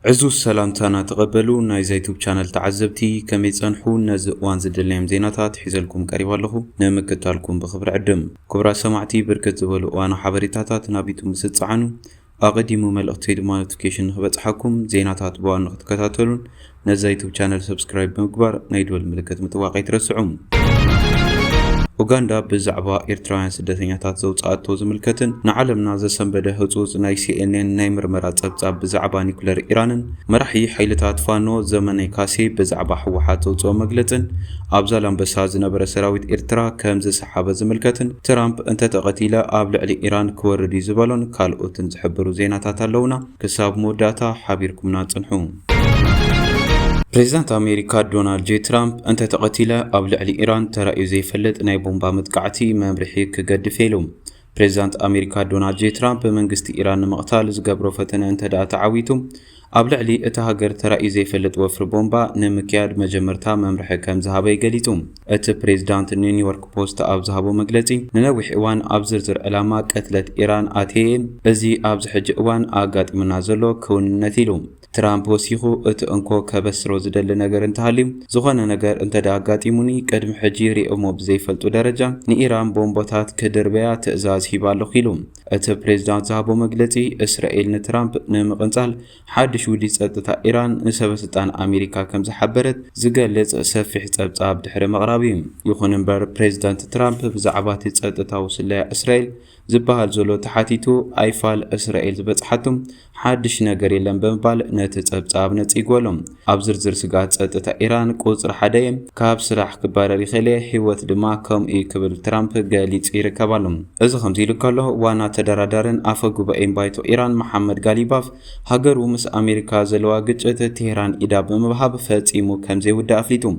عزوز سلامتانا تقبلوا نايز يوتيوب شانل تعزبتي كم يتصنحوا نزق وان زدلهم زيناتات حيزلكم قريبا له نمكتالكم بخبر عدم كبرى سمعتي بركت زبلوا وانا حبريتاتات نابيتو مستصعنوا اقدموا ملقتي دما نوتيفيكيشن نبصحكم زيناتات بوان تكتاتلون نز يوتيوب شانل سبسكرايب بمقبر نايدول ملكت متواقع ترسعون أوغندا بزعبا إيرترايان سدتنياتات زوجاتو زملكتن نعلمنا زسنبده هزوز ناي CNN ناي مرمرات صبصاب بزعبا نيكولر إيرانن مرحي حيلتات فانو زمني كاسي بزعبا حوحات زوجو مغلطن أبزالان بساز نبر سراويت إيرترا كمز سحابة زملكتن ترامب انت تقتيلا أبلع لإيران كوردي زبالون كالوتن زحبرو زيناتات اللونا كساب موداتا حابيركم ناتنحون بريزيدنت أمريكا دونالد جي ترامب أنت تقتيله أبلع لإيران ترى زي فلت ناي بومبا متقعتي ممرحي كقد فيلم بريزيدنت أمريكا دونالد جي ترامب منقست إيران مقتال زقبرو فتن انت دا تعويتم أبلع لي اتهاجر ترى زي فلت وفر بومبا نمكياد مجمرتا ممرحي كم زهابي قليتم ات بريزيدنت نيويورك بوست أب زهابو مقلتي ننوح إوان أبزرزر ألاما قتلت إيران آتيم ازي أبز حج إوان آقات منازلو كون نتيلوم ترامب وسيخو انكو كبسرو زدل نجر انتهاليم زغانا نجر انت داقاتي موني قدم حجيري امو بزيفلتو درجة نيران بومبوتات كدربيا تأزاز هيبالو خيلوم ات بريزيدنت زهابو مقلتي اسرائيل نترامب نمقنصال حادش ودي صدتا ايران نسبستان امريكا كمز حبرت زقلت سفيح صبصاب دحر مقرابيم يخون انبر بريزيدنت ترامب بزعباتي صدتا وسلا اسرائيل زبهال زولو تحاتيتو ايفال اسرائيل زبصحتم حادش نجر يلن بمبال نتتصبصاب نصيغولم ابزرزر سغات صدتا ايران قصر حدايم كاب سراح كبارري خلي حيوت دما كم اي كبر ترامب غاليص يركبالم از خمزي لكله وانا تدرادرن افغو بايتو ايران محمد غاليباف هاجرو مس امريكا زلوا ግጭት تهران ايدا بمبهاب فصيمو كمزي ودا افليتو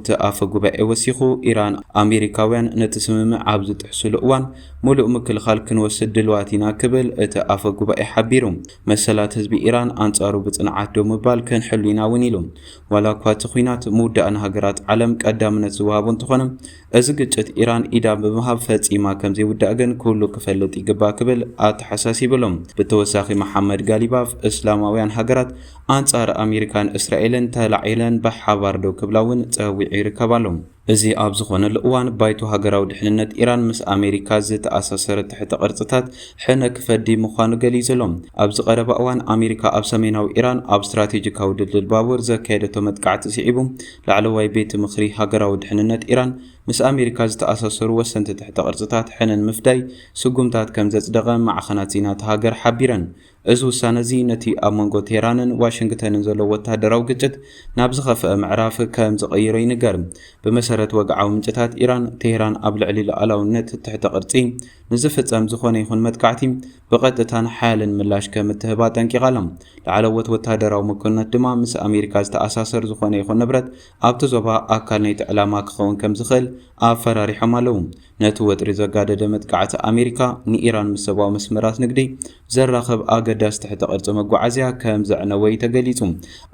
تأفق بأوسيخو إيران أمريكاوين نتسمم عبز تحصل أوان ملؤ مكل خالك نوسد دلواتينا كبل تأفق بأحبيرهم مسالات هزب إيران أنصارو بتنعات دو مبال كان حلوين ونيلهم ولا كوات خينات مودة أنهاجرات علم كأدامنا زوابون تخونم أزقجت إيران إيدا بمهاب فاتيما كمزي ودأغن كله كفلت إقبا كبل حساسي بلهم بتوساخي محمد غاليباف إسلاماويان هاجرات أنصار أمريكان إسرائيلن تلعيلن بحبار دو كبلاون تهوي يركبالهم ازي ابزخون الأوان بايتو هاجراو دحنነት إيران مس أمريكا زتأسسرت تحت قرصتات حنا كفدي مخانو غليزلهم ابز قرب أوان أمريكا اب سميناو إيران اب استراتيجيكاو دلدل بابور زكايدتو متقعت سيعبو لعلواي بيت مخري هاجراو دحنነት إيران مس أمريكا زتأسسرو وسنت تحت قرصتات حنن مفداي سقومتات كم زصدقه مع خناتينات هاجر حبيرن ازو سانزي نتي امونغو تيرانن واشنطنن زلو وتادراو ግጭት ናብ ዝኸፈ ምዕራፍ ከም ዝቀይሮ ይንገር بمسرت وقعو منجتات إيران تهران أبلع للألاونت تحت قرصي نزفتصم زخونه يكون متقعتي بقدتان حالا ملاش كمتهبات انقالم لعلوت وتادراو مكنت دما مس أمريكا تأساسر زخونه يكون نبرت ابت زوبا اكل نيت علامه كون كم زخل افراري حمالهم نتو وتري زغاده متقعت أمريكا ني إيران مسباو مسمرات نقدي زراخب اگداس تحت قرص مغعزيا كم زعنوي تغليصم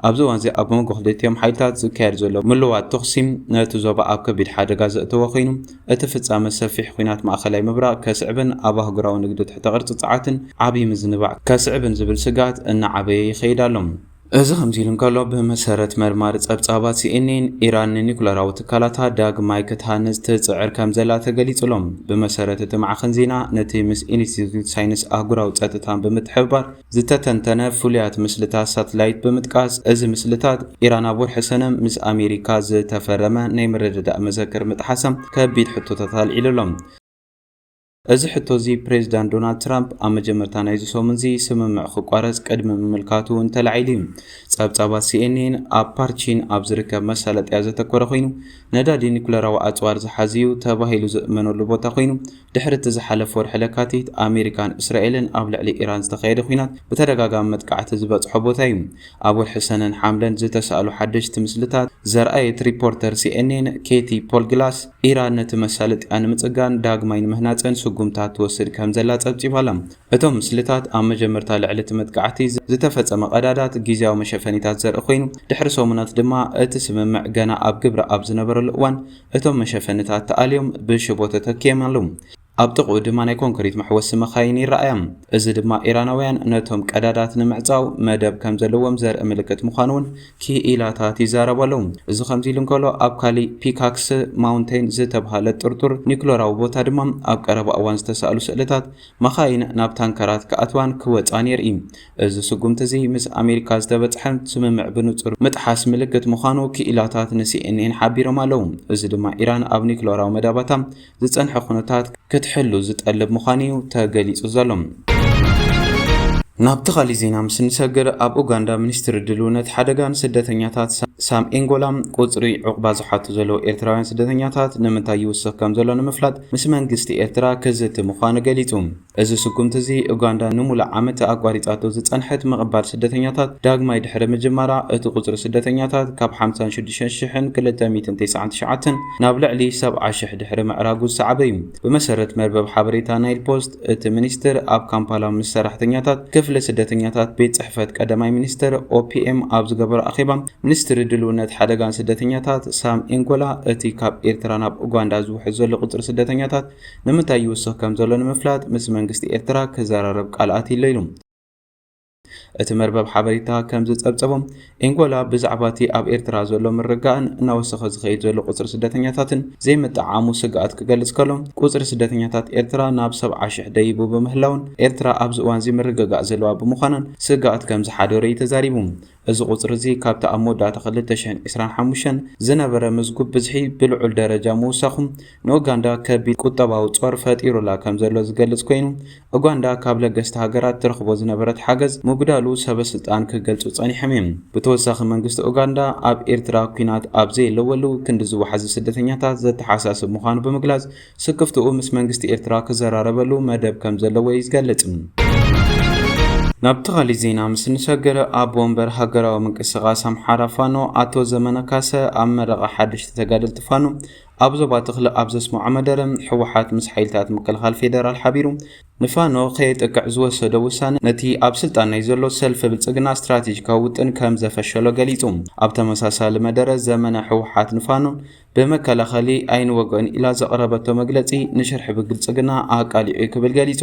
ابزوان زي ابو مغخدتيم حيلታት ዝካየድ ዘሎ ምልዋት ተخሲም ነቲ ዞባ ኣብ ከቢድ ሓደጋ ዘእተወ ኮይኑ እቲ ፍጻመ ሰፊሕ ኩናት ማእኸላይ ምብራቅ ከስዕብን ኣብ ኣህጉራዊ ንግዲ ትሕተ ቅርጽ ጽዓትን ዓብይ ምዝንባዕ ከስዕብን ዝብል ስጋት እናዓበየ ይኸይዳሎም እዚ ከምዚኢሉ እንከሎ ብመሰረት መርማሪ ጸብጻባት CNN ኢራን ኒኩለራዊ ትካላታ ዳግማይ ክትሃንጽ ትጽዕር ከም ዘላ ተገሊጹሎም ብመሰረት እቲ ማዕኸን ዜና ነቲ ምስ ኢንስቲትዩት ሳይንስ ኣህጉራዊ ጸጥታን ብምትሕብባር ዝተተንተነ ፍሉያት ምስልታት ሳተላይት ብምጥቃስ እዚ ምስልታት ኢራን ኣብ ወርሒ ሰነ ምስ ኣሜሪካ ዝተፈረመ ናይ መረዳዳእ መዘክር ምጥሓሰም ከቢድ ሕቶታት ኣልዒሉሎም እዚ ሕቶዚ ፕሬዝዳንት ዶናልድ ትራምፕ ኣብ መጀመርታ ናይ ዝሶምንዚ ስምምዕ ክቋረጽ ቅድሚ ምምልካቱ እንተላዒሉ ጸብጻባት CNN ኣብ ፓርቺን ኣብ ዝርከብ መሳለጥያ ዘተኮረ ኮይኑ ነዳዲ ኒኩለራዊ ኣጽዋር ዝሓዝዩ ተባሂሉ ዝእመነሉ ቦታ ኮይኑ ድሕሪ እቲ ዝሓለፈ ወርሒ ለካቲት ኣሜሪካን እስራኤልን ኣብ ልዕሊ ኢራን ዝተኻየደ ኩናት ብተደጋጋሚ መጥቃዕቲ ዝበጽሖ ቦታ እዩ ኣብ ወርሒ ሰነን ሓምለን ዝተሰኣሉ ሓደሽቲ ምስልታት ዘርአየት ሪፖርተር CNN ኬቲ ፖልግላስ ኢራን ነቲ መሳለጥያ ንምጽጋን ዳግማይ ንምህናጽን ጉምታት ወስድ ከም ዘላ ጸብጺባላ እቶም ምስልታት ኣብ መጀመርታ ልዕሊ እቲ መጥቃዕቲ ዝተፈጸመ ቀዳዳት ጊዜያዊ መሸፈኒታት ዘርኢ ኮይኑ ድሕሪ ሰሙናት ድማ እቲ ስምምዕ ገና ኣብ ግብሪ ኣብ ዝነበረሉ እዋን እቶም መሸፈኒታት ተኣልዮም ብሽቦ ተተኪዮም ኣለዉ ኣብ ጥቕኡ ድማ ናይ ኮንክሪት መሕወሲ መኻይን ይረኣያ። እዚ ድማ ኢራናውያን ነቶም ቀዳዳት ንምዕጻው መደብ ከም ዘለዎም ዘርኢ ምልክት ምዃኑ እውን ክኢላታት ይዛረቡ ኣለዉ። እዚ ከምዚ ኢሉ እንከሎ ኣብ ካሊእ ፒካክስ ማውንቴን ዝተባሃለ ጥርጡር ኒክሌራዊ ቦታ ድማ ኣብ ቀረባ እዋን ዝተሰኣሉ ስእልታት መኻይን ናብ ታንከራት ክኣትዋን ክወፃን የርኢ። እዚ ስጉምቲ እዚ ምስ ኣሜሪካ ዝተበፅሐ ስምምዕ ብንጹር ምጥሓስ ምልክት ምዃኑ ክኢላታት ንሲኤንኤን ሓቢሮም ኣለዉ። እዚ ድማ ኢራን ኣብ ኒክሌራዊ መዳባታ ዝጸንሐ ኩነታት ክትሕሉ ዝጠልብ ምዃኑ ተገሊጹ ዘሎ። ናብቲ ካሊእ ዜና ምስ ንሰግር ኣብ ኡጋንዳ ሚኒስትሪ ድልውነት ሓደጋን ስደተኛታት ሳም ኤንጎላ ቁጽሪ ዕቑባ ዝሓቱ ዘለዉ ኤርትራውያን ስደተኛታት ንምንታይ ይውስኽ ከም ዘሎ ንምፍላጥ ምስ መንግስቲ ኤርትራ ክዝቲ ምዃኑ ገሊጹ። እዚ ስጉምቲ እዚ ኡጋንዳ ንሙሉእ ዓመት ኣቋሪጻቶ ዝጸንሐት ምቕባል ስደተኛታት ዳግማይ ድሕሪ ምጅማራ እቲ ቁጽሪ ስደተኛታት ካብ 56,299 ናብ ልዕሊ 70,000 ድሕሪ ምዕራጉ ዝሰዓበ እዩ። ብመሰረት መርበብ ሓበሬታ ናይል ፖስት እቲ ሚኒስትር ኣብ ካምፓላ ምስ ሰራሕተኛታት ክፍሊ ስደተኛታት ቤት ጽሕፈት ቀዳማይ ሚኒስትር ኦፒኤም ኣብ ዝገበሮ ኣኼባ ሚኒስትሪ ድልውነት ሓደጋን ስደተኛታት ሳም ኤንጎላ እቲ ካብ ኤርትራ ናብ ኡጋንዳ ዝውሕዝ ዘሎ ቁጽሪ ስደተኛታት ንምንታይ ይውስኽ ከም ዘሎ ንምፍላጥ ምስ መንግስቲ ኤርትራ ክዘራረብ ቃልኣት ኢሉ። እቲ መርበብ ሓበሬታ ከም ዝጸብጸቦም ኤንጎላ ብዛዕባ እቲ ኣብ ኤርትራ ዘሎ ምርጋእን እናወሰኸ ዝኸይድ ዘሎ ቁጽሪ ስደተኛታትን ዘይምጥዓሙ ስግኣት ክገልጽ ከሎ ቁጽሪ ስደተኛታት ኤርትራ ናብ 70,000 ደይቡ ብምህላውን ኤርትራ ኣብዚ እዋን ምርግጋእ ዘለዋ ብምዃኑን ስግኣት ከም ዝሓደረ እዩ ተዛሪቡ። እዚ ቁጽሪ እዚ ካብቲ ኣብ መወዳእታ 2025 ዝነበረ ምዝጉብ ብዝሒ ብልዑል ደረጃ ምውሳኹ ንኡጋንዳ ከቢድ ቁጠባዊ ጾር ፈጢሩላ ከም ዘሎ ዝገልጽ ኮይኑ ኡጋንዳ ካብ ለገስቲ ሃገራት ትረኽቦ ዝነበረት ሓገዝ ምጉዳሉ ሰበስልጣን ክገልጹ ጸኒሖም እዮም። ብተወሳኺ መንግስቲ ኡጋንዳ ኣብ ኤርትራ ኩናት ኣብ ዘየለወሉ ክንዲ ዝወሓዙ ስደተኛታት ዘተሓሳስብ ምዃኑ ብምግላጽ ስክፍትኡ ምስ መንግስቲ ኤርትራ ክዘራረበሉ መደብ ከም ዘለዎ ይዝገልጽ። ናብቲ ካሊእ ዜና ምስ ንሰገረ ኣብ ወንበር ሃገራዊ ምንቅስቓስ ኣምሓራ ፋኖ ኣቶ ዘመነ ካሰ ኣብ መረቓ ሓድሽቲ ተጋደልቲ ፋኖ ኣብ ዞባ ተኽሊ ኣብ ዘስምዖ መደረ ሕወሓት ምስ ሓይልታት ምክልኻል ፌደራል ሓቢሩ ንፋኖ ከየጥቅዕ ዝወሰዶ ውሳነ ነቲ ኣብ ስልጣን ናይ ዘሎ ሰልፊ ብልጽግና ስትራቴጂካዊ ውጥን ከም ዘፈሸሎ ገሊጹ። ኣብ ተመሳሳሊ መደረ ዘመነ ሕወሓት ንፋኖ በመከላኸሊ ኣይንወግኦን ኢላ ዘቕረበቶ መግለጺ ንሽርሒ ብልጽግና ኣቃሊዑ ክብል ገሊጹ።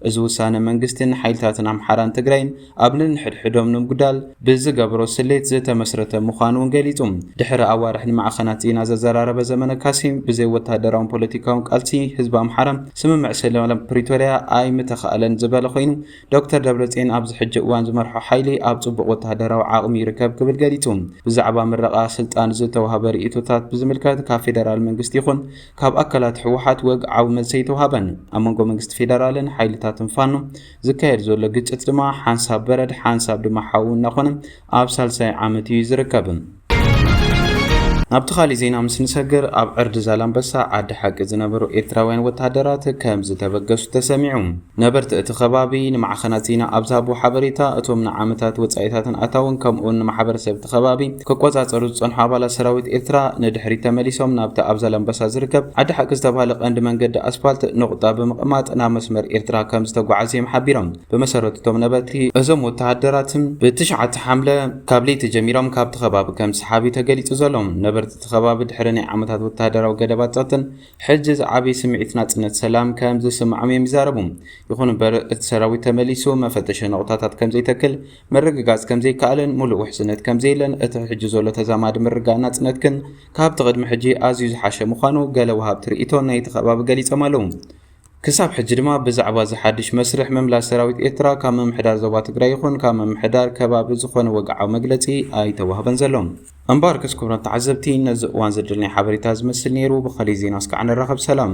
እዚ ውሳነ መንግስትን ሓይልታትን ኣምሓራን ትግራይን ኣብ ንንሕድሕዶም ንምጉዳል ብዝገብሮ ስሌት ዝተመስረተ ምዃኑ እውን ገሊጹ። ድሕሪ ኣዋርሕ ንማዕኸናት ዜና ዘዘራረበ ዘመነ ካሲም ብዘይ ወታደራውን ፖለቲካውን ቃልሲ ህዝቢ ኣምሓራ ስምምዕ ሰላም ፕሪቶሪያ ኣይምተኻእለን ዝበለ ኮይኑ ዶክተር ደብረጽዮን ኣብዚ ሕጂ እዋን ዝመርሖ ሓይሊ ኣብ ጽቡቕ ወታደራዊ ዓቕሚ ይርከብ ክብል ገሊጹ። ብዛዕባ ምረቓ ስልጣን ዝተዋሃበ ርእቶታት ብዝምልከት ካብ ፌደራል መንግስቲ ይኹን ካብ ኣካላት ሕወሓት ወግዓዊ መልሲ ይተዋሃበን። ኣብ መንጎ መንግስቲ ፌደራልን ሓይልታትን ፋኖ ዝካየድ ዘሎ ግጭት ድማ ሓንሳብ በረድ ሓንሳብ ድማ ሓዊ እናኾነ ኣብ ሳልሳይ ዓመት እዩ ዝርከብ። ናብቲ ካሊእ ዜና ምስ ንሰግር ኣብ ዕርዲ ዛላምበሳ ዓዲ ሓቂ ዝነበሩ ኤርትራውያን ወታደራት ከም ዝተበገሱ ተሰሚዑ። ነበርቲ እቲ ከባቢ ንማዕኸናት ዜና ኣብ ዝሃብዎ ሓበሬታ እቶም ንዓመታት ወጻኢታትን ኣታውን ከምኡውን ንማሕበረሰብ እቲ ከባቢ ክቆጻጸሩ ዝጸንሑ ኣባላት ሰራዊት ኤርትራ ንድሕሪት ተመሊሶም ናብቲ ኣብ ዛላምበሳ ዝርከብ ዓዲ ሓቂ ዝተባሃለ ቀንዲ መንገዲ ኣስፓልት ንቑጣ ብምቕማጥ ናብ መስመር ኤርትራ ከም ዝተጓዓዙ እዮም ሓቢሮም። ብመሰረቱ እቶም ነበርቲ እዞም ወታደራት ብ9 ሓምለ ካብ ለይቲ ጀሚሮም ካብቲ ከባቢ ከም ሰሓቢ ተገሊጹ ዘሎም ነበርቲ እቲ ከባቢ ድሕሪ ናይ ዓመታት ወታደራዊ ገደባት ጸጥታን ሕጂ ዝዓበየ ስምዒት ናጽነት ሰላም ከም ዝስምዖም እዮም ይዛረቡ። ይኹን እምበር እቲ ሰራዊት ተመሊሱ መፈተሺ ነቑጣታት ከም ዘይተክል ምርግጋጽ ከም ዘይከኣልን ሙሉእ ውሕስነት ከም ዘየለን እቲ ሕጂ ዘሎ ተዛማዲ ምርግጋእ ናጽነት ግን ካብቲ ቅድሚ ሕጂ ኣዝዩ ዝሓሸ ምዃኑ ገለ ወሃብቲ ርእይቶ ናይቲ ከባቢ ገሊጾም ኣለዉ። ክሳብ ሕጂ ድማ ብዛዕባ ዝሓድሽ መስርሕ ምምላስ ሰራዊት ኤርትራ ካብ ምምሕዳር ዞባ ትግራይ ይኹን ካብ ምምሕዳር ከባቢ ዝኾነ ወግዓዊ መግለጺ ኣይተዋህበን ዘሎ። እምበር ክስኩብሮም ተዓዘብቲ ነዚ እዋን ዘድልናይ ሓበሬታ ዝመስል ነይሩ። ብኻሊእ ዜና እስካዕ ንራኸብ። ሰላም።